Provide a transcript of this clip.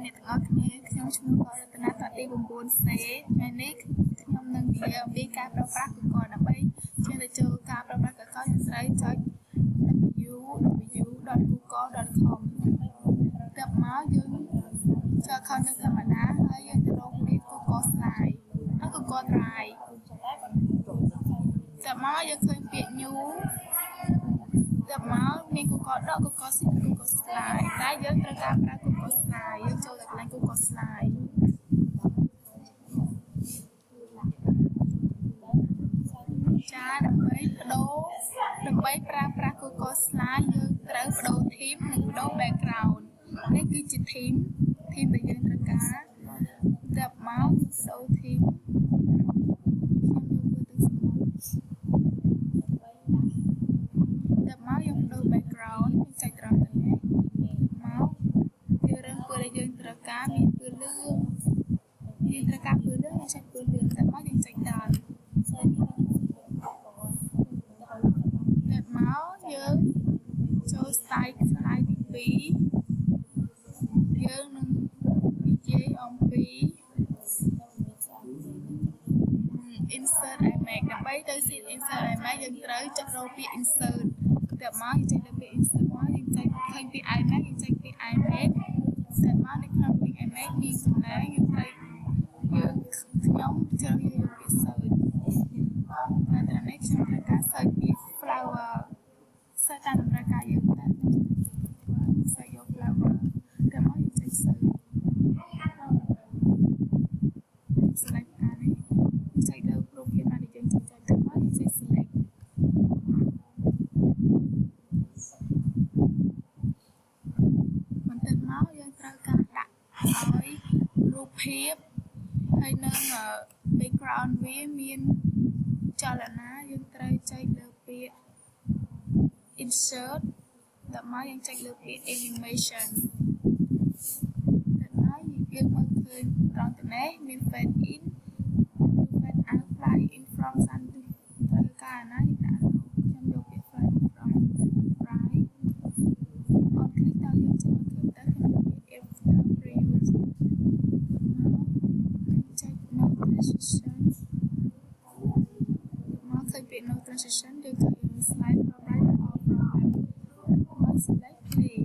អ្នកទាំងអស់គ្នាខ្ញុំឈ្មោះករតនាតទី9សេថ្ងៃនេះខ្ញុំនឹងនិយាយអំពីការប្រើប្រាស់ Google ដើម្បីឈានទៅចូលការប្រើប្រាស់ Google យើងត្រូវចុច www.google.com ទៅមកយើងចូល account យើងធម្មតាហើយយើងទៅរកពាក្យ Google Slide ហើយ Google Drive ទៅមកយើងឃើញពាក្យ new ទៅមកមាន Google Doc Google Sheet Google Slide តែយើងត្រូវការប្រើ Google Slide យើងចូលទៅកន្លែង Google Slide ចាដើម្បីប្រើប្រាស់ Google Slide យើងត្រូវបដូរ theme និងបដូរ background នេះគឺជា theme ដែលយើងត្រូវការទៅមកបដូរ theme ទៅមកយើងបដូរ background ចុចត្រង់ទៅនេះមកយើងរើសពណ៌ដែលយើងត្រូវការមានពណ៌លឿងយើងត្រូវការពណ៌លឿងយើងចុចពណ៌លឿងទៅមកយើងចុចដល់ទៅមកយើងចូល slide ទី2យើងនឹងនិយាយអំពី insert image ដើម្បីទៅ insert image យើងត្រូវចុចរកពាក្យ insert ទៅមកយើងចុចលើពាក្យ insert មកយើងចុចឃើញពាក្យ image យើងចុចពាក្យ image ទៅមកនៅក្នុងពាក្យ image មានសំឡេងយើងត្រូវខ្ញុំជ្រើសយកពាក្យ search តែត្រនេះខ្ញុំត្រូវការ search ពាក្យ flower សេតាមតម្រូវការយើងតែខ្ញុំសេយក flower ទៅមកយើងចុច search select ការនេះចុចលើរូបភាពណាដែលយើងចង់ចុចទៅមកយើងចុច select បន្ទាប់មកយើងត្រូវការដាក់ឲ្យរូបភាពហើយនឹង background វាមានចលនាយើងត្រូវចុចលើពាក្យ insert តើមកយើងចុចលើពាក្យ animation តើមកយើងមើលឃើញត្រង់ទៅនេះមាន fade in fade out fly in from sun ត្រូវការណាយើងដាក់ខ្ញុំយកពាក្យ fly in from right អត់ click ដល់យើងចេញមកទៅខ្ញុំយកពាក្យ after preview ចុច no transition មកឃើញពាក្យ no transition យើងត្រូវ slide from right or from left មក select play